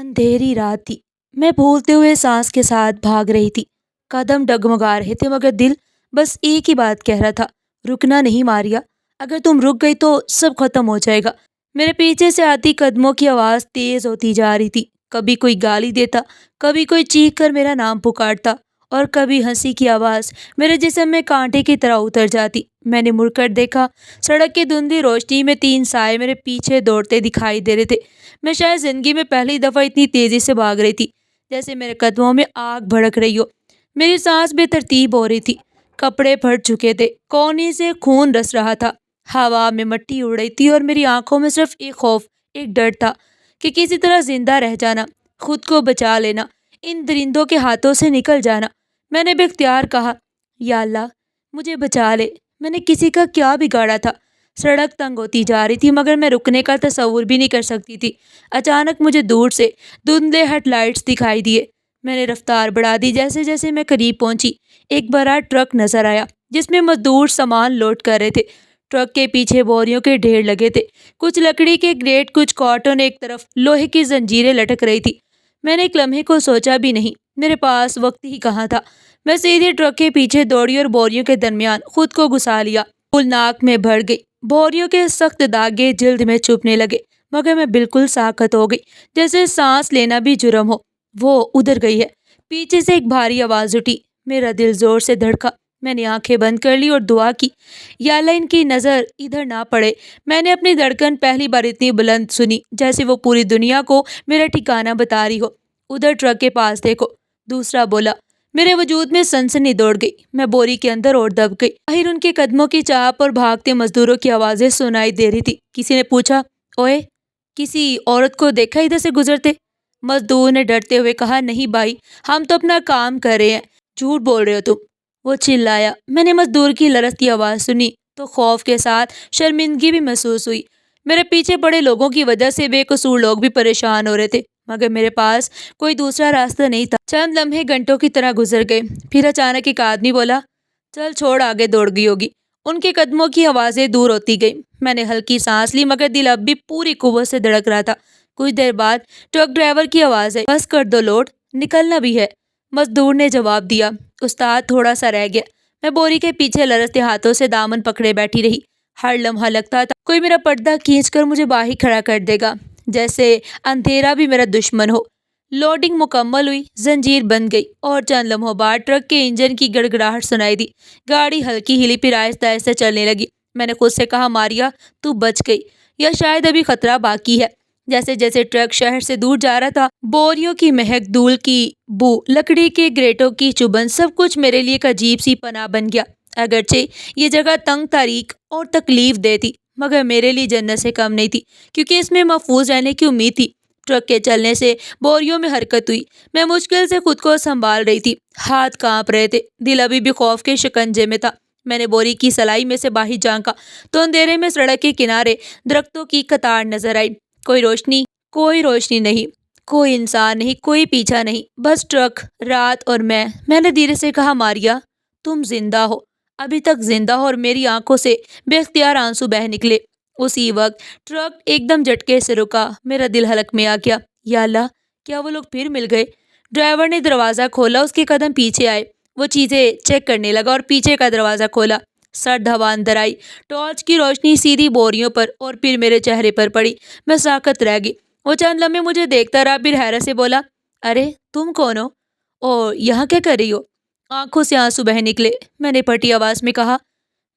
اندھیری رات تھی۔ میں بھولتے ہوئے سانس کے ساتھ بھاگ رہی تھی۔ قدم ڈگمگا رہے تھے مگر دل بس ایک ہی بات کہہ رہا تھا، رکنا نہیں ماریا، اگر تم رک گئی تو سب ختم ہو جائے گا۔ میرے پیچھے سے آتی قدموں کی آواز تیز ہوتی جا رہی تھی۔ کبھی کوئی گالی دیتا، کبھی کوئی چیخ کر میرا نام پکارتا اور کبھی ہنسی کی آواز میرے جسم میں کانٹے کی طرح اتر جاتی۔ میں نے مڑ کر دیکھا، سڑک کی دھندلی روشنی میں تین سائے میرے پیچھے دوڑتے دکھائی دے رہے تھے۔ میں شاید زندگی میں پہلی دفعہ اتنی تیزی سے بھاگ رہی تھی جیسے میرے قدموں میں آگ بھڑک رہی ہو۔ میری سانس بے ترتیب ہو رہی تھی، کپڑے پھٹ چکے تھے، کوہنی سے خون رس رہا تھا، ہوا میں مٹی اڑ رہی تھی اور میری آنکھوں میں صرف ایک خوف، ایک ڈر تھا کہ کسی طرح زندہ رہ جانا، خود کو بچا لینا، ان درندوں کے ہاتھوں سے نکل جانا۔ میں نے بے اختیار کہا، یا اللہ مجھے بچا لے۔ میں نے کسی کا کیا بگاڑا تھا؟ سڑک تنگ ہوتی جا رہی تھی مگر میں رکنے کا تصور بھی نہیں کر سکتی تھی۔ اچانک مجھے دور سے دھندلے ہیڈ لائٹس دکھائی دیے۔ میں نے رفتار بڑھا دی۔ جیسے جیسے میں قریب پہنچی ایک بڑا ٹرک نظر آیا جس میں مزدور سامان لوڈ کر رہے تھے۔ ٹرک کے پیچھے بوریوں کے ڈھیر لگے تھے، کچھ لکڑی کے گریٹ، کچھ کارٹن، ایک طرف لوہے کی زنجیریں لٹک رہی تھی۔ میں نے ایک لمحے کو سوچا بھی نہیں، میرے پاس وقت ہی کہاں تھا۔ میں سیدھے ٹرک کے پیچھے دوڑی اور بوریوں کے درمیان خود کو گھسا لیا۔ پھول ناک میں بھر گئی، بوریوں کے سخت داغے جلد میں چبھنے لگے مگر میں بالکل ساکت ہو گئی، جیسے سانس لینا بھی جرم ہو۔ وہ ادھر گئی ہے، پیچھے سے ایک بھاری آواز اٹھی۔ میرا دل زور سے دھڑکا۔ میں نے آنکھیں بند کر لی اور دعا کی، یا اللہ ان کی نظر ادھر نہ پڑے۔ میں نے اپنی دھڑکن پہلی بار اتنی بلند سنی جیسے وہ پوری دنیا کو میرا ٹھکانہ بتا رہی ہو۔ ادھر ٹرک کے پاس دیکھو، دوسرا بولا۔ میرے وجود میں سنسنی دوڑ گئی، میں بوری کے اندر اور دب گئی۔ باہر ان کے قدموں کی چاپ اور بھاگتے مزدوروں کی آوازیں سنائی دے رہی تھی۔ کسی نے پوچھا، اوئے کسی عورت کو دیکھا ادھر سے گزرتے؟ مزدور نے ڈرتے ہوئے کہا، نہیں بھائی، ہم تو اپنا کام کر رہے ہیں، جھوٹ بول رہے ہو تم۔ وہ چلایا۔ میں نے مزدور کی لرزتی آواز سنی تو خوف کے ساتھ شرمندگی بھی محسوس ہوئی۔ میرے پیچھے پڑے لوگوں کی وجہ سے بے قصور لوگ بھی پریشان ہو رہے تھے مگر میرے پاس کوئی دوسرا راستہ نہیں تھا۔ چند لمحے گھنٹوں کی طرح گزر گئے، پھر اچانک ایک آدمی بولا، چل چھوڑ، آگے دوڑ گئی ہوگی۔ ان کے قدموں کی آوازیں دور ہوتی گئی۔ میں نے ہلکی سانس لی مگر دل اب بھی پوری قوت سے دھڑک رہا تھا۔ کچھ دیر بعد ٹرک ڈرائیور کی آواز آئی، بس کر دو لوڈ، نکلنا بھی ہے۔ مزدور نے جواب دیا، استاد تھوڑا سا رہ گیا۔ میں بوری کے پیچھے لرزتے ہاتھوں سے دامن پکڑے بیٹھی رہی۔ ہر لمحہ لگتا تھا کوئی میرا پردہ کھینچ کر مجھے باہر کھڑا کر دے گا، جیسے اندھیرا بھی میرا دشمن ہو۔ لوڈنگ مکمل ہوئی، زنجیر بند گئی اور چند لمحوں بعد ٹرک کے انجن کی گڑگڑاہٹ سنائی دی۔ گاڑی ہلکی ہلی، پھر آہستہ آہستہ چلنے لگی۔ میں نے خود سے کہا، ماریا تو بچ گئی، یا شاید ابھی خطرہ باقی ہے۔ جیسے جیسے ٹرک شہر سے دور جا رہا تھا، بوریوں کی مہک، دھول کی بو، لکڑی کے گریٹوں کی چبھن، سب کچھ میرے لیے ایک عجیب سی پناہ بن گیا۔ اگرچہ یہ جگہ تنگ، تاریک اور تکلیف دہ تھی مگر میرے لیے جنت سے کم نہیں تھی، کیونکہ اس میں محفوظ رہنے کی امید تھی۔ ٹرک کے چلنے سے بوریوں میں حرکت ہوئی۔ میں مشکل سے خود کو سنبھال رہی تھی، ہاتھ کانپ رہے تھے، دل ابھی بھی خوف کے شکنجے میں تھا۔ میں نے بوری کی سلائی میں سے باہر جھانکا تو اندھیرے میں سڑک کے کنارے درختوں کی قطار نظر آئی۔ کوئی روشنی نہیں، کوئی انسان نہیں، کوئی پیچھا نہیں، بس ٹرک، رات اور میں۔ میں نے دھیرے سے کہا، ماریا تم زندہ ہو، ابھی تک زندہ ہو۔ اور میری آنکھوں سے بے اختیار آنسو بہہ نکلے۔ اسی وقت ٹرک ایک دم جھٹکے سے رکا، میرا دل حلق میں آ گیا۔ یا اللہ، کیا وہ لوگ پھر مل گئے؟ ڈرائیور نے دروازہ کھولا، اس کے قدم پیچھے آئے، وہ چیزیں چیک کرنے لگا اور پیچھے کا دروازہ کھولا۔ سرد ہوا اندر آئی، ٹارچ کی روشنی سیدھی بوریوں پر اور پھر میرے چہرے پر پڑی۔ میں ساکت رہ گئی۔ وہ چند لمحے مجھے دیکھتا رہا، پھر حیرت سے بولا، ارے تم کون ہو اور یہاں کیا کر رہی ہو؟ آنکھوں سے آنسو بہہ نکلے۔ میں نے پھٹی آواز میں کہا،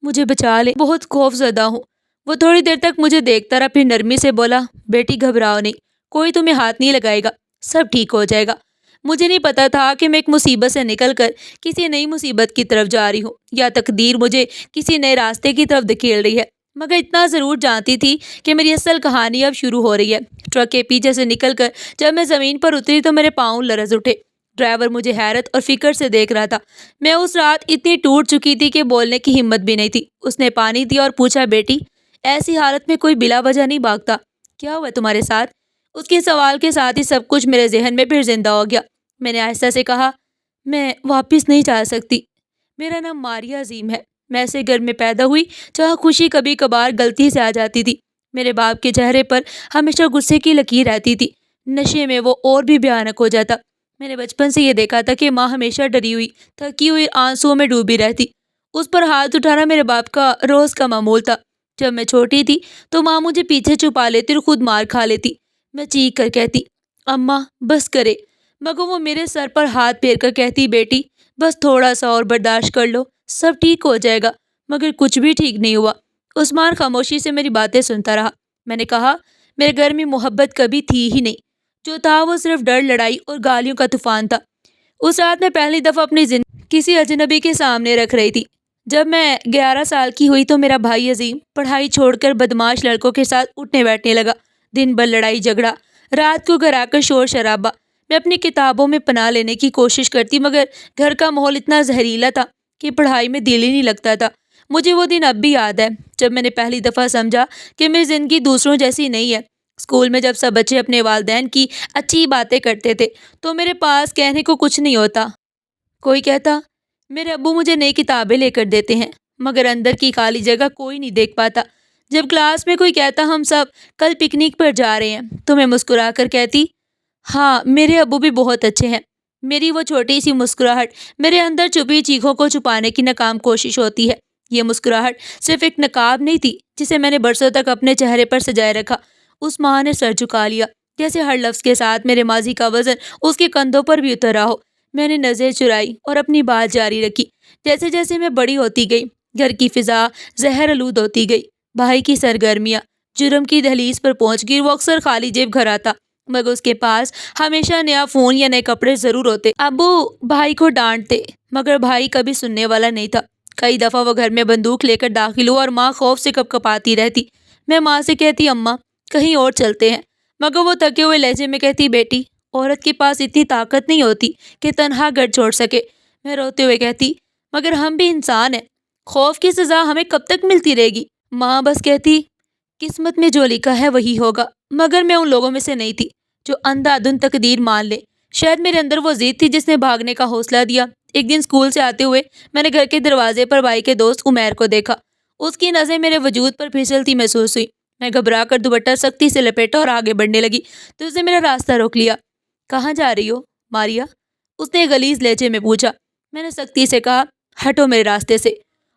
مجھے بچا لے، بہت خوف زدہ ہوں۔ وہ تھوڑی دیر تک مجھے دیکھتا رہا، پھر نرمی سے بولا، بیٹی گھبراؤ نہیں، کوئی تمہیں ہاتھ نہیں لگائے گا، سب ٹھیک ہو جائے گا۔ مجھے نہیں پتا تھا کہ میں ایک مصیبت سے نکل کر کسی نئی مصیبت کی طرف جا رہی ہوں، یا تقدیر مجھے کسی نئے راستے کی طرف دھکیل رہی ہے، مگر اتنا ضرور جانتی تھی کہ میری اصل کہانی اب شروع ہو رہی ہے۔ ٹرک کے پیچھے سے نکل کر جب میں زمین پر اتری تو میرے پاؤں لرز اٹھے۔ ڈرائیور مجھے حیرت اور فکر سے دیکھ رہا تھا۔ میں اس رات اتنی ٹوٹ چکی تھی کہ بولنے کی ہمت بھی نہیں تھی۔ اس نے پانی دیا اور پوچھا، بیٹی ایسی حالت میں کوئی بلا وجہ نہیں بھاگتا، کیا ہوا تمہارے ساتھ؟ اس کے سوال کے ساتھ ہی سب کچھ میرے ذہن میں پھر زندہ ہو گیا۔ میں نے آہستہ سے کہا، میں واپس نہیں جا سکتی، میرا نام ماریا عظیم ہے، میں ایسے گھر میں پیدا ہوئی جہاں خوشی کبھی کبھار غلطی سے آ جاتی تھی۔ میرے باپ کے چہرے پر ہمیشہ غصے کی لکیر رہتی تھی، نشے میں وہ اور بھی بھیانک ہو جاتا۔ میں نے بچپن سے یہ دیکھا تھا کہ ماں ہمیشہ ڈری ہوئی، تھکی ہوئی آنسوؤں میں ڈوبی رہتی۔ اس پر ہاتھ اٹھانا میرے باپ کا روز کا معمول تھا۔ جب میں چھوٹی تھی تو ماں مجھے پیچھے چھپا لیتی اور خود مار کھا لیتی۔ میں چیخ کر کہتی، اماں بس کرے، مگر وہ میرے سر پر ہاتھ پھیر کر کہتی، بیٹی بس تھوڑا سا اور برداشت کر لو، سب ٹھیک ہو جائے گا۔ مگر کچھ بھی ٹھیک نہیں ہوا۔ عثمان خاموشی سے میری باتیں سنتا رہا۔ میں نے کہا، میرے گھر میں محبت کبھی تھی ہی نہیں، جو تھا وہ صرف ڈر، لڑائی اور گالیوں کا طوفان تھا۔ اس رات میں پہلی دفعہ اپنی زندگی کسی اجنبی کے سامنے رکھ رہی تھی۔ جب میں 11 سال کی ہوئی تو میرا بھائی عظیم پڑھائی چھوڑ کر بدماش لڑکوں کے ساتھ اٹھنے بیٹھنے لگا۔ دن بھر لڑائی جھگڑا، رات کو گھر آ کر شور شرابہ۔ میں اپنی کتابوں میں پناہ لینے کی کوشش کرتی، مگر گھر کا ماحول اتنا زہریلا تھا کہ پڑھائی میں دل ہی نہیں لگتا تھا۔ مجھے وہ دن اب بھی یاد ہے جب میں نے پہلی دفعہ سمجھا کہ میری زندگی دوسروں جیسی نہیں ہے۔ اسکول میں جب سب بچے اپنے والدین کی اچھی باتیں کرتے تھے تو میرے پاس کہنے کو کچھ نہیں ہوتا۔ کوئی کہتا، میرے ابو مجھے نئی کتابیں لے کر دیتے ہیں، مگر اندر کی خالی جگہ کوئی نہیں دیکھ پاتا۔ جب کلاس میں کوئی کہتا ہم سب کل پکنک پر جا رہے ہیں تو میں مسکرا کر کہتی، ہاں میرے ابو بھی بہت اچھے ہیں۔ میری وہ چھوٹی سی مسکراہٹ میرے اندر چھپی چیخوں کو چھپانے کی ناکام کوشش ہوتی ہے۔ یہ مسکراہٹ صرف ایک نقاب نہیں تھی جسے میں نے برسوں تک اپنے چہرے پر سجائے رکھا۔ اس ماں نے سر جھکا لیا، جیسے ہر لفظ کے ساتھ میرے ماضی کا وزن اس کے کندھوں پر بھی اتر رہا ہو۔ میں نے نظر چرائی اور اپنی بات جاری رکھی۔ جیسے جیسے میں بڑی ہوتی گئی، گھر کی فضا زہر آلود ہوتی گئی۔ بھائی کی سرگرمیاں جرم کی دہلیز پر پہنچ گئی۔ وہ اکثر خالی جیب گھر آتا، مگر اس کے پاس ہمیشہ نیا فون یا نئے کپڑے ضرور ہوتے۔ ابو بھائی کو ڈانٹتے، مگر بھائی کبھی سننے والا نہیں تھا۔ کئی دفعہ وہ گھر میں بندوق لے کر داخل ہوا اور ماں خوف سے کپ کپاتی رہتی۔ میں ماں سے کہتی، اماں کہیں اور چلتے ہیں، مگر وہ تھکے ہوئے لہجے میں کہتی، بیٹی عورت کے پاس اتنی طاقت نہیں ہوتی کہ تنہا گھر چھوڑ سکے۔ میں روتے ہوئے کہتی، مگر ہم بھی انسان ہیں، خوف کی سزا ہمیں کب تک ملتی رہے گی؟ ماں بس کہتی، قسمت میں جو لکھا ہے وہی ہوگا۔ مگر میں ان لوگوں میں سے نہیں تھی جو اندھا دھند تقدیر مان لے۔ شاید میرے اندر وہ ضد تھی جس نے بھاگنے کا حوصلہ دیا۔ ایک دن اسکول سے آتے ہوئے میں نے گھر کے دروازے پر بھائی کے دوست عمیر کو دیکھا۔ اس کی نظریں میرے وجود پر پھسلتی محسوس ہوئی۔ میں گھبرا کر دوپٹہ سختی سے لپیٹا اور آگے بڑھنے لگی تو اس نے میرا راستہ روک لیا۔ کہاں جا رہی ہو ماریا؟ اس نے غلیظ لہجے میں پوچھا۔ میں نے سختی سے کہا، ہٹو میرے راستے سے۔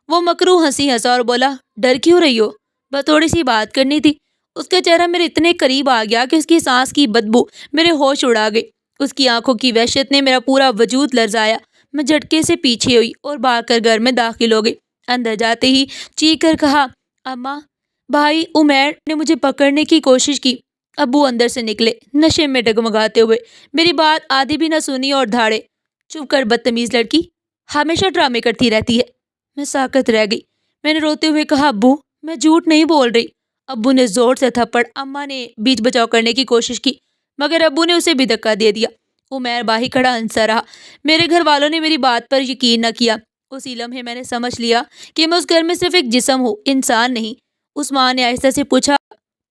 وہ مکروہ ہنسی ہنسا اور بولا، ڈر کیوں رہی ہو؟ بس تھوڑی سی بات کرنی تھی۔ اس کا چہرہ میرے اتنے قریب آ گیا کہ اس کی سانس کی بدبو میرے ہوش اڑا گئی۔ اس کی آنکھوں کی وحشت نے میرا پورا وجود لرزایا۔ میں جھٹکے سے پیچھے ہوئی اور بھاگ کر گھر میں داخل ہو گئی۔ اندر جاتے ہی چیخ کر کہا، اماں بھائی عمیر نے مجھے پکڑنے کی کوشش کی۔ ابو اندر سے نکلے، نشے میں ڈگمگاتے ہوئے۔ میری بات آدھی بھی نہ سنی اور دھاڑے، چپ کر بدتمیز لڑکی، ہمیشہ ڈرامے کرتی رہتی ہے۔ میں ساکت رہ گئی۔ میں نے روتے ہوئے کہا، ابو میں جھوٹ نہیں بول رہی۔ ابو نے زور سے تھپڑ، اماں نے بیچ بچاؤ کرنے کی کوشش کی، مگر ابو نے اسے بھی دھکا دے دیا۔ عمیر باہی کھڑا ہنسا رہا۔ میرے گھر والوں نے میری بات پر یقین نہ کیا۔ اسی لمحے میں نے سمجھ لیا کہ میں اس گھر میں صرف ایک جسم ہوں، انسان نہیں۔ اس ماں نے آہستہ سے پوچھا،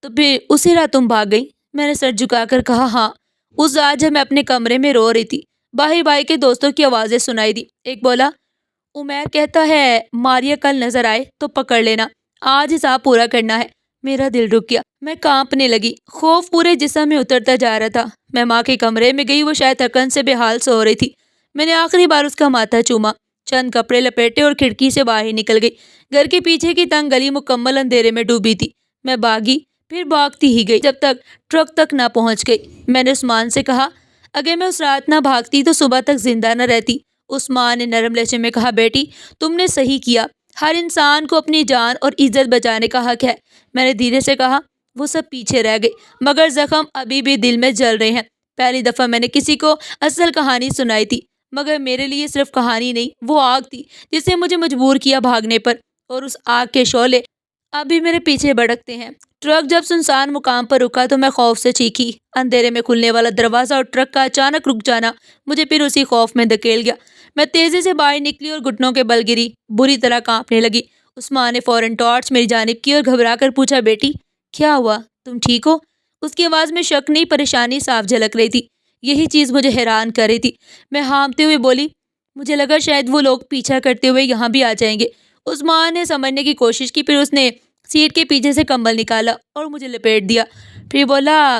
تو پھر اسی رات تم بھاگ گئی؟ میں نے سر جھکا کر کہا، ہاں۔ اس رات جب میں اپنے کمرے میں رو رہی تھی، باہر بھائی کے دوستوں کی آوازیں سنائی دی۔ ایک بولا، عمیر کہتا ہے ماریا کل نظر آئے تو پکڑ لینا، آج حساب پورا کرنا ہے۔ میرا دل رک گیا، میں کانپنے لگی، خوف پورے جسم میں اترتا جا رہا تھا۔ میں ماں کے کمرے میں گئی، وہ شاید تھکن سے بے حال سو رہی تھی۔ میں نے آخری بار اس کا ماتھا چوما، چند کپڑے لپیٹے اور کھڑکی سے باہر نکل گئی۔ گھر کے پیچھے کی تنگ گلی مکمل اندھیرے میں ڈوبی تھی۔ میں بھاگی، پھر بھاگتی ہی گئی جب تک ٹرک تک نہ پہنچ گئی۔ میں نے عثمان سے کہا، اگر میں اس رات نہ بھاگتی تو صبح تک زندہ نہ رہتی۔ عثمان نے نرم لہجے میں کہا، بیٹی تم نے صحیح کیا، ہر انسان کو اپنی جان اور عزت بچانے کا حق ہے۔ میں نے دھیرے سے کہا، وہ سب پیچھے رہ گئے، مگر زخم ابھی بھی دل میں جل رہے ہیں۔ پہلی دفعہ میں نے کسی کو اصل کہانی سنائی تھی، مگر میرے لیے صرف کہانی نہیں، وہ آگ تھی جس نے مجھے مجبور کیا بھاگنے پر، اور اس آگ کے شعلے اب بھی میرے پیچھے بھڑکتے ہیں۔ ٹرک جب سنسان مقام پر رکا تو میں خوف سے چیخی۔ اندھیرے میں کھلنے والا دروازہ اور ٹرک کا اچانک رک جانا مجھے پھر اسی خوف میں دھکیل گیا۔ میں تیزی سے باہر نکلی اور گھٹنوں کے بل گری، بری طرح کانپنے لگی۔ عثمان نے فوراً ٹارچ میری جانب کی اور گھبرا کر پوچھا، بیٹی کیا ہوا، تم ٹھیک ہو؟ اس کی آواز میں شک نہیں، پریشانی صاف جھلک رہی تھی۔ یہی چیز مجھے حیران کر رہی تھی۔ میں ہانپتے ہوئے بولی، مجھے لگا شاید وہ لوگ پیچھا کرتے ہوئے یہاں بھی آ جائیں گے۔ عثمان نے سمجھنے کی کوشش کی، پھر اس نے سیٹ کے پیچھے سے کمبل نکالا اور مجھے لپیٹ دیا، پھر بولا،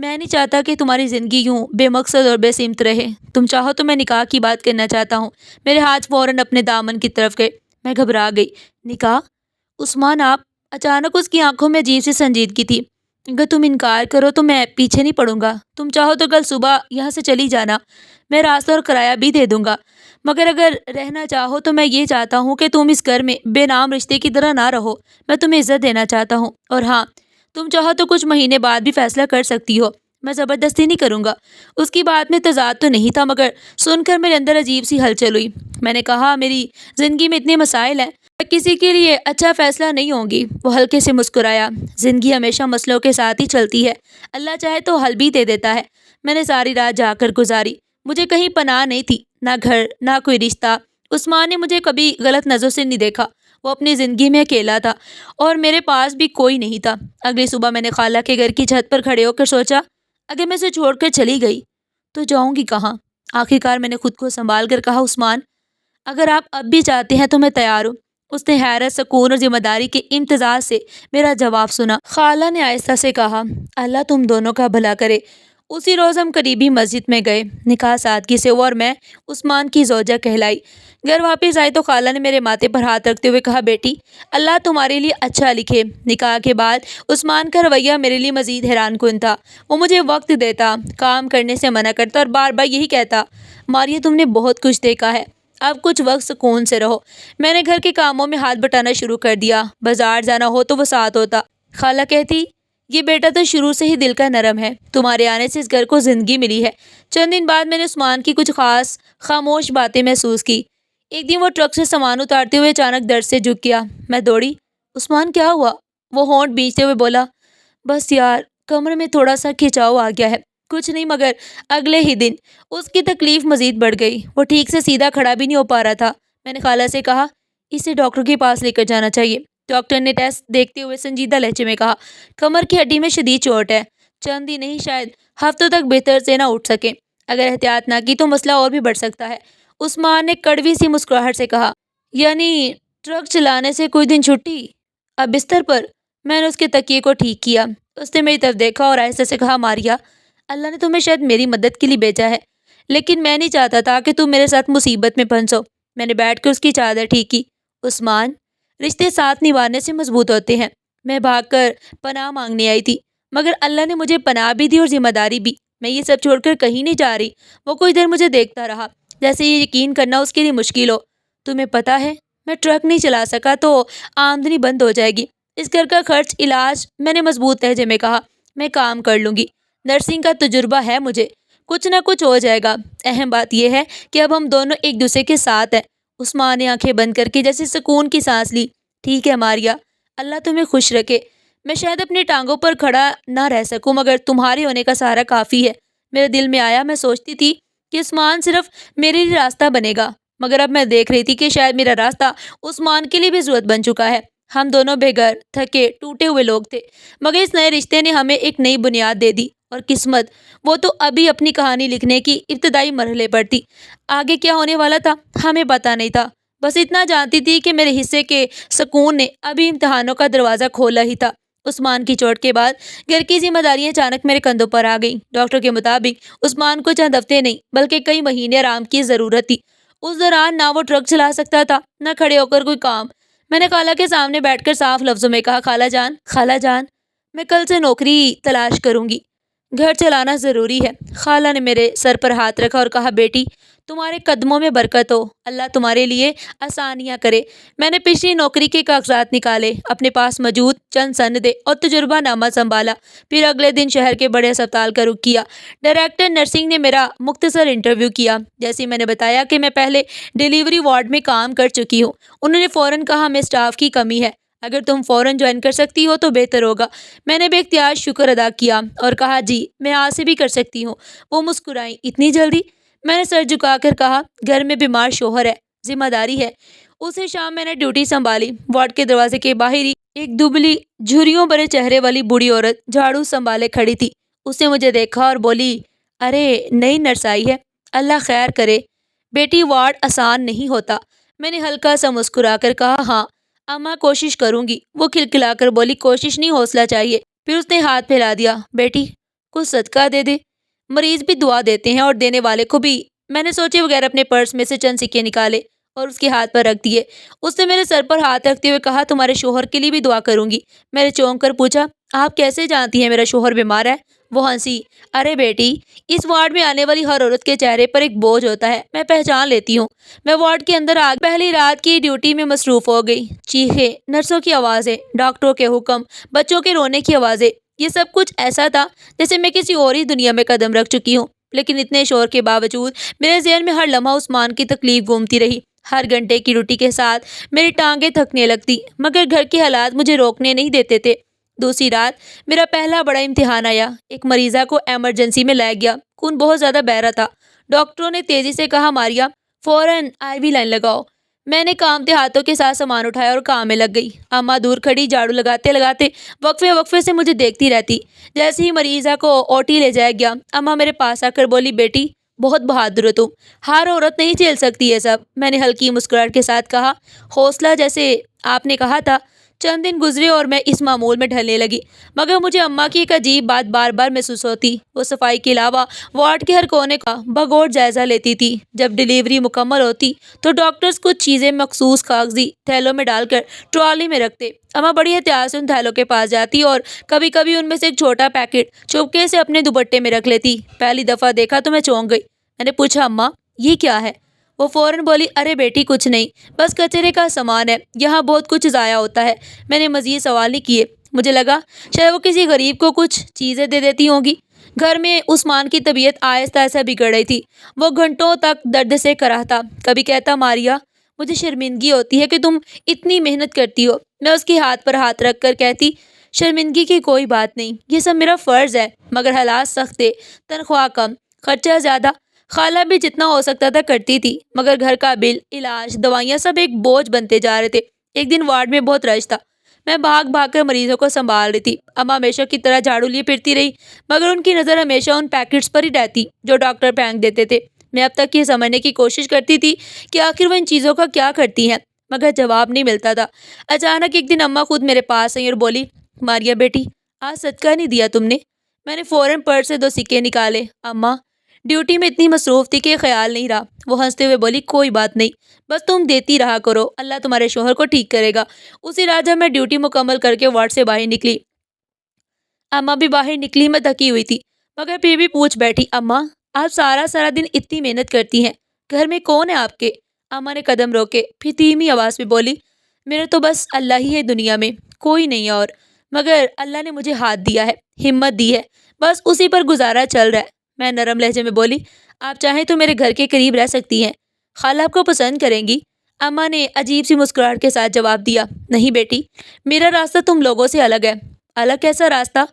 میں نہیں چاہتا کہ تمہاری زندگی یوں بے مقصد اور بے سمت رہے۔ تم چاہو تو میں نکاح کی بات کرنا چاہتا ہوں۔ میرے ہاتھ فوراً اپنے دامن کی طرف گئے۔ میں گھبرا گئی۔ نکاح؟ عثمان آپ؟ اچانک اس کی آنکھوں میں عجیب سی سنجیدگی تھی۔ اگر تم انکار کرو تو میں پیچھے نہیں پڑوں گا۔ تم چاہو تو کل صبح یہاں سے چلی جانا، میں راستہ اور کرایہ بھی دے دوں گا۔ مگر اگر رہنا چاہو تو میں یہ چاہتا ہوں کہ تم اس گھر میں بے نام رشتے کی طرح نہ رہو۔ میں تمہیں عزت دینا چاہتا ہوں، اور ہاں، تم چاہو تو کچھ مہینے بعد بھی فیصلہ کر سکتی ہو۔ میں زبردستی نہیں کروں گا۔ اس کی بات میں تضاد تو نہیں تھا، مگر سن کر میرے اندر عجیب سی ہلچل ہوئی۔ میں نے کہا، میری زندگی میں اتنے مسائل ہیں، میں کسی کے لیے اچھا فیصلہ نہیں ہوں گی۔ وہ ہلکے سے مسکرایا۔ زندگی ہمیشہ مسئلوں کے ساتھ ہی چلتی ہے، اللہ چاہے تو حل بھی دے دیتا ہے۔ میں نے ساری رات جا کر گزاری۔ مجھے کہیں پناہ نہیں تھی، نہ گھر، نہ کوئی رشتہ۔ عثمان نے مجھے کبھی غلط نظر سے نہیں دیکھا۔ وہ اپنی زندگی میں اکیلا تھا، اور میرے پاس بھی کوئی نہیں تھا۔ اگلی صبح میں نے خالہ کے گھر کی چھت پر کھڑے ہو کر سوچا، اگر میں اسے چھوڑ کر چلی گئی تو جاؤں گی کہاں؟ آخرکار میں نے خود کو سنبھال کر کہا، عثمان، اگر آپ اب بھی چاہتے ہیں تو میں تیار ہوں۔ اس نے حیرت، سکون اور ذمہ داری کے امتزاج سے میرا جواب سنا۔ خالہ نے آہستہ سے کہا، اللہ تم دونوں کا بھلا کرے۔ اسی روز ہم قریبی مسجد میں گئے۔ نکاح سادگی سے ہوا اور میں عثمان کی زوجہ کہلائی۔ گھر واپس آئی تو خالہ نے میرے ماتھے پر ہاتھ رکھتے ہوئے کہا، بیٹی، اللہ تمہارے لیے اچھا لکھے۔ نکاح کے بعد عثمان کا رویہ میرے لیے مزید حیران کن تھا۔ وہ مجھے وقت دیتا، کام کرنے سے منع کرتا اور بار بار یہی کہتا، ماریہ، تم نے بہت کچھ دیکھا ہے، اب کچھ وقت سکون سے رہو۔ میں نے گھر کے کاموں میں ہاتھ بٹانا شروع کر دیا۔ بازار جانا ہو تو وہ ساتھ ہوتا۔ خالہ کہتی، یہ بیٹا تو شروع سے ہی دل کا نرم ہے، تمہارے آنے سے اس گھر کو زندگی ملی ہے۔ چند دن بعد میں نے عثمان کی کچھ خاص خاموش باتیں محسوس کی۔ ایک دن وہ ٹرک سے سامان اتارتے ہوئے اچانک درد سے جھک گیا۔ میں دوڑی۔ عثمان، کیا ہوا؟ وہ ہونٹ بھینچتے ہوئے بولا، بس یار، کمر میں تھوڑا سا کھچاؤ آ گیا ہے، کچھ نہیں۔ مگر اگلے ہی دن اس کی تکلیف مزید بڑھ گئی۔ وہ ٹھیک سے سیدھا کھڑا بھی نہیں ہو پا رہا تھا۔ میں نے خالہ سے کہا، اسے ڈاکٹر کے پاس لے کر جانا چاہیے۔ ڈاکٹر نے ٹیسٹ دیکھتے ہوئے سنجیدہ لہجے میں کہا، کمر کی ہڈی میں شدید چوٹ ہے، چند ہی نہیں، شاید ہفتوں تک بہتر سے نہ اٹھ سکے۔ اگر احتیاط نہ کی تو مسئلہ اور بھی بڑھ سکتا ہے۔ عثمان نے کڑوی سی مسکراہٹ سے کہا، یعنی ٹرک چلانے سے کچھ دن چھٹی؟ اب بستر پر؟ میں نے اس کے تکیے کو ٹھیک کیا۔ اس نے میری طرف دیکھا اور آہستہ سے کہا، ماریہ، اللہ نے تمہیں شاید میری مدد کے لیے بھیجا ہے، لیکن میں نہیں چاہتا تھا کہ تم میرے ساتھ مصیبت میں پھنسو۔ میں نے بیٹھ کر اس کی چادر ٹھیک کی۔ عثمان، رشتے ساتھ نبھانے سے مضبوط ہوتے ہیں۔ میں بھاگ کر پناہ مانگنے آئی تھی، مگر اللہ نے مجھے پناہ بھی دی اور ذمہ داری بھی۔ میں یہ سب چھوڑ کر کہیں نہیں جا رہی۔ وہ کچھ دیر مجھے دیکھتا رہا، جیسے یہ یقین کرنا اس کے لیے مشکل ہو۔ تمہیں پتہ ہے، میں ٹرک نہیں چلا سکا تو آمدنی بند ہو جائے گی، اس گھر کا خرچ، علاج۔ میں نے مضبوط لہجے میں کہا، میں کام کر لوں گی، نرسنگ کا تجربہ ہے مجھے، کچھ نہ کچھ ہو جائے گا۔ اہم بات یہ ہے کہ اب ہم دونوں ایک دوسرے کے ساتھ ہیں۔ عثمان نے آنکھیں بند کر کے جیسے سکون کی سانس لی۔ ٹھیک ہے ماریہ، اللہ تمہیں خوش رکھے۔ میں شاید اپنی ٹانگوں پر کھڑا نہ رہ سکوں، مگر تمہارے ہونے کا سہارا کافی ہے۔ میرے دل میں آیا، میں سوچتی تھی کہ عثمان صرف میرے لیے راستہ بنے گا، مگر اب میں دیکھ رہی تھی کہ شاید میرا راستہ عثمان کے لیے بھی ضرورت بن چکا ہے۔ ہم دونوں بے گھر، تھکے ٹوٹے ہوئے لوگ تھے، مگر اس نئے رشتے نے ہمیں ایک نئی بنیاد دے دی۔ اور قسمت، وہ تو ابھی اپنی کہانی لکھنے کی ابتدائی مرحلے پر تھی۔ آگے کیا ہونے والا تھا ہمیں پتہ نہیں تھا، بس اتنا جانتی تھی کہ میرے حصے کے سکون نے ابھی امتحانوں کا دروازہ کھولا ہی تھا۔ عثمان کی چوٹ کے بعد گھر کی ذمہ داریاں اچانک میرے کندھوں پر آ گئیں۔ ڈاکٹر کے مطابق عثمان کو چند ہفتے نہیں بلکہ کئی مہینے آرام کی ضرورت تھی۔ اس دوران نہ وہ ٹرک چلا سکتا تھا، نہ کھڑے ہو کر کوئی کام۔ میں نے خالہ کے سامنے بیٹھ کر صاف لفظوں میں کہا، خالہ جان، میں کل سے نوکری تلاش کروں گی، گھر چلانا ضروری ہے۔ خالہ نے میرے سر پر ہاتھ رکھا اور کہا، بیٹی، تمہارے قدموں میں برکت ہو، اللہ تمہارے لیے آسانیاں کرے۔ میں نے پچھلی نوکری کے کاغذات نکالے، اپنے پاس موجود چند سندیں اور تجربہ نامہ سنبھالا، پھر اگلے دن شہر کے بڑے اسپتال کا رخ کیا۔ ڈائریکٹر نرسنگ نے میرا مختصر انٹرویو کیا۔ جیسے میں نے بتایا کہ میں پہلے ڈیلیوری وارڈ میں کام کر چکی ہوں، انہوں نے فوراً کہا، ہمیں اسٹاف کی کمی ہے، اگر تم فوراً جوائن کر سکتی ہو تو بہتر ہوگا۔ میں نے بے اختیار شکر ادا کیا اور کہا، جی، میں آج سے بھی کر سکتی ہوں۔ وہ مسکرائیں، اتنی جلدی؟ میں نے سر جھکا کر کہا، گھر میں بیمار شوہر ہے، ذمہ داری ہے۔ اسی شام میں نے ڈیوٹی سنبھالی۔ وارڈ کے دروازے کے باہر ہی ایک دبلی، جھریوں بھرے چہرے والی بوڑھی عورت جھاڑو سنبھالے کھڑی تھی۔ اس نے مجھے دیکھا اور بولی، ارے، نئی نرس آئی ہے، اللہ خیر کرے۔ بیٹی، وارڈ آسان نہیں ہوتا۔ میں نے ہلکا سا مسکرا کر کہا، ہاں اماں، کوشش کروں گی۔ وہ کھلکھلا کر بولی، کوشش نہیں، حوصلہ چاہیے۔ پھر اس نے ہاتھ پھیلا دیا، بیٹی، کچھ صدقہ دے دے۔ مریض بھی دعا دیتے ہیں اور دینے والے کو بھی۔ میں نے سوچے بغیر اپنے پرس میں سے چند سکے نکالے اور اس کے ہاتھ پر رکھ دیے۔ اس نے میرے سر پر ہاتھ رکھتے ہوئے کہا، تمہارے شوہر کے لیے بھی دعا کروں گی۔ میں نے چونک کر پوچھا، آپ کیسے جانتی ہیں میرا شوہر بیمار ہے؟ وہ ہنسی، ارے بیٹی، اس وارڈ میں آنے والی ہر عورت کے چہرے پر ایک بوجھ ہوتا ہے، میں پہچان لیتی ہوں۔ میں وارڈ کے اندر آ پہلی رات کی ڈیوٹی میں مصروف ہو گئی۔ چیخیں، نرسوں کی آوازیں، ڈاکٹروں کے حکم، بچوں کے رونے کی آوازیں، یہ سب کچھ ایسا تھا جیسے میں کسی اور ہی دنیا میں قدم رکھ چکی ہوں۔ لیکن اتنے شور کے باوجود میرے ذہن میں ہر لمحہ عثمان کی تکلیف گھومتی رہی۔ ہر گھنٹے کی ڈیوٹی کے ساتھ میری ٹانگیں تھکنے لگتی، مگر گھر کے حالات مجھے روکنے نہیں دیتے تھے۔ دوسری رات میرا پہلا بڑا امتحان آیا۔ ایک مریضہ کو ایمرجنسی میں لایا گیا، خون بہت زیادہ بہہ رہا تھا۔ ڈاکٹروں نے تیزی سے کہا، ماریا، فوراً آئی وی لائن لگاؤ۔ میں نے کانپتے ہاتھوں کے ساتھ سامان اٹھایا اور کام میں لگ گئی۔ اماں دور کھڑی جھاڑو لگاتے لگاتے وقفے وقفے سے مجھے دیکھتی رہتی۔ جیسے ہی مریضہ کو اوٹی لے جایا گیا، اماں میرے پاس آ کر بولی، بیٹی، بہت بہادر ہو تم، ہر عورت نہیں جھیل سکتی یہ سب۔ میں نے ہلکی مسکراہٹ کے ساتھ کہا، حوصلہ، جیسے آپ نے کہا تھا۔ چند دن گزرے اور میں اس معمول میں ڈھلنے لگی، مگر مجھے اماں کی ایک عجیب بات بار بار محسوس ہوتی۔ وہ صفائی کے علاوہ وارڈ کے ہر کونے کا بغور جائزہ لیتی تھی۔ جب ڈیلیوری مکمل ہوتی تو ڈاکٹرز کچھ چیزیں مخصوص کاغذی تھیلوں میں ڈال کر ٹرالی میں رکھتے۔ اماں بڑی احتیاط سے ان تھیلوں کے پاس جاتی اور کبھی کبھی ان میں سے ایک چھوٹا پیکٹ چپکے سے اپنے دوپٹے میں رکھ لیتی۔ پہلی دفعہ دیکھا تو میں چونک گئی۔ میں نے پوچھا، اماں، یہ کیا ہے؟ وہ فوراً بولی، ارے بیٹی، کچھ نہیں، بس کچرے کا سامان ہے، یہاں بہت کچھ ضائع ہوتا ہے۔ میں نے مزید سوال نہیں کیے۔ مجھے لگا شاید وہ کسی غریب کو کچھ چیزیں دے دیتی ہوں گی۔ گھر میں عثمان کی طبیعت آہستہ آہستہ بگڑ رہی تھی۔ وہ گھنٹوں تک درد سے کراہتا۔ کبھی کہتا، ماریا، مجھے شرمندگی ہوتی ہے کہ تم اتنی محنت کرتی ہو۔ میں اس کے ہاتھ پر ہاتھ رکھ کر کہتی، شرمندگی کی کوئی بات نہیں، یہ سب میرا فرض ہے، مگر حالات سخت تھے، تنخواہ کم، خرچہ زیادہ۔ خالہ بھی جتنا ہو سکتا تھا کرتی تھی، مگر گھر کا بل، علاج، دوائیاں سب ایک بوجھ بنتے جا رہے تھے۔ ایک دن وارڈ میں بہت رش تھا۔ میں بھاگ بھاگ کر مریضوں کو سنبھال رہی تھی۔ اماں ہمیشہ کی طرح جھاڑو لیے پھرتی رہی، مگر ان کی نظر ہمیشہ ان پیکٹس پر ہی رہتی جو ڈاکٹر پھینک دیتے تھے۔ میں اب تک یہ سمجھنے کی کوشش کرتی تھی کہ آخر وہ ان چیزوں کا کیا کرتی ہیں، مگر جواب نہیں ملتا تھا۔ اچانک ایک دن اماں خود میرے پاس آئی اور بولی، ماریا بیٹی، آج صدقہ نہیں دیا تم نے؟ میں نے فوراً پرس سے 2 سکے نکالے۔ اماں ڈیوٹی میں اتنی مصروف تھی کہ خیال نہیں رہا۔ وہ ہنستے ہوئے بولی، کوئی بات نہیں، بس تم دیتی رہا کرو، اللہ تمہارے شوہر کو ٹھیک کرے گا۔ اسی رات جب میں ڈیوٹی مکمل کر کے وارڈ سے باہر نکلی، اماں بھی باہر نکلی، میں تھکی ہوئی تھی، مگر پھر بھی پوچھ بیٹھی، اماں، آپ سارا دن اتنی محنت کرتی ہیں، گھر میں کون ہے آپ کے؟ اماں نے قدم روکے، پھر دھیمی آواز میں بولی، میرا تو بس اللہ ہی ہے دنیا میں، کوئی نہیں اور، مگر اللہ نے مجھے ہاتھ دیا ہے، ہمت دی ہے، بس اسی پر گزارا چل رہا ہے۔ میں نرم لہجے میں بولی، آپ چاہیں تو میرے گھر کے قریب رہ سکتی ہیں، خالہ آپ کو پسند کریں گی۔ اماں نے عجیب سی مسکراہٹ کے ساتھ جواب دیا، نہیں بیٹی، میرا راستہ تم لوگوں سے الگ ہے۔ الگ کیسا راستہ؟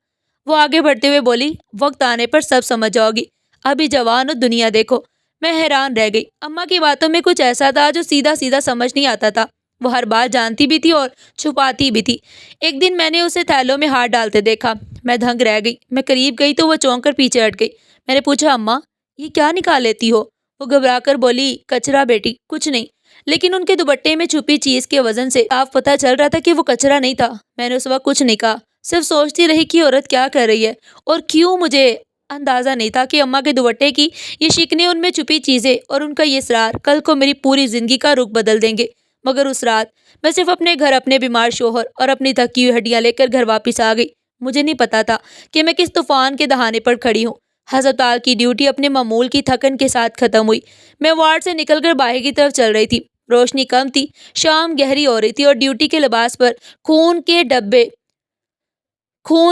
وہ آگے بڑھتے ہوئے بولی، وقت آنے پر سب سمجھ جاؤ گی، ابھی جوان ہو، دنیا دیکھو۔ میں حیران رہ گئی۔ اماں کی باتوں میں کچھ ایسا تھا جو سیدھا سیدھا سمجھ نہیں آتا تھا۔ وہ ہر بات جانتی بھی تھی اور چھپاتی بھی تھی۔ ایک دن میں نے اسے تھیلوں میں ہاتھ ڈالتے دیکھا، میں دھنگ رہ گئی۔ میں قریب گئی تو وہ چونک کر پیچھے ہٹ گئی۔ میں نے پوچھا، اماں، یہ کیا نکال لیتی ہو؟ وہ گھبرا کر بولی، کچرا بیٹی، کچھ نہیں۔ لیکن ان کے دوپٹے میں چھپی چیز کے وزن سے صاف پتہ چل رہا تھا کہ وہ کچرا نہیں تھا۔ میں نے اس وقت کچھ نہیں کہا، صرف سوچتی رہی کہ عورت کیا کر رہی ہے اور کیوں۔ مجھے اندازہ نہیں تھا کہ اماں کے دوپٹے کی یہ شکنیں، ان میں چھپی چیزیں اور ان کا یہ اصرار کل کو میری پوری زندگی کا رخ بدل دیں گے۔ مگر اس رات میں صرف اپنے گھر، اپنے بیمار شوہر اور اپنی تھکی ہوئی ہڈیاں لے کر گھر واپس آ گئی۔ مجھے نہیں پتا تھا کہ میں کس طوفان کے دہانے پر کھڑی ہوں۔ ہسپتال کی ڈیوٹی اپنے معمول کی تھکن کے ساتھ ختم ہوئی۔ میں وارڈ سے نکل کر باہر کی طرف چل رہی تھی۔ روشنی کم تھی، شام گہری ہو رہی تھی اور ڈیوٹی کے لباس پر خون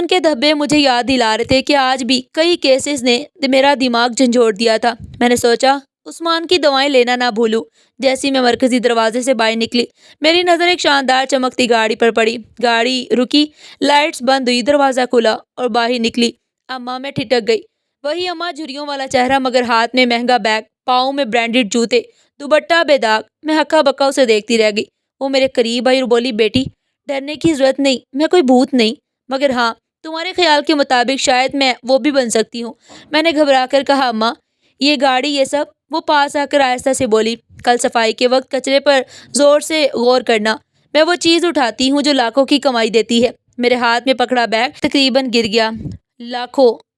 کے دھبے مجھے یاد دلا رہے تھے کہ آج بھی کئی کیسز نے میرا دماغ جھنجھوڑ دیا تھا۔ میں نے سوچا، عثمان کی دوائیں لینا نہ بھولوں۔ جیسی میں مرکزی دروازے سے باہر نکلی، میری نظر ایک شاندار چمکتی گاڑی پر پڑی۔ گاڑی رکی، لائٹس بند ہوئی، دروازہ کھلا اور باہر نکلی اماں۔ میں ٹھٹک گئی۔ وہی اماں، جھریوں والا چہرہ، مگر ہاتھ میں مہنگا بیگ، پاؤں میں برانڈڈ جوتے، دوپٹہ بے داغ۔ میں ہکا بکا اسے دیکھتی رہ گئی۔ وہ میرے قریب آئی اور بولی، بیٹی، ڈرنے کی ضرورت نہیں، میں کوئی بھوت نہیں، مگر ہاں، تمہارے خیال کے مطابق شاید میں وہ بھی بن سکتی ہوں۔ میں نے گھبرا کر کہا، اماں، یہ گاڑی، یہ سب؟ وہ پاس آ کر آہستہ سے بولی، کل صفائی کے وقت کچرے پر زور سے غور کرنا، میں وہ چیز اٹھاتی ہوں جو لاکھوں کی کمائی دیتی ہے۔ میرے ہاتھ میں پکڑا بیگ تقریباً گر گیا۔ لاکھوں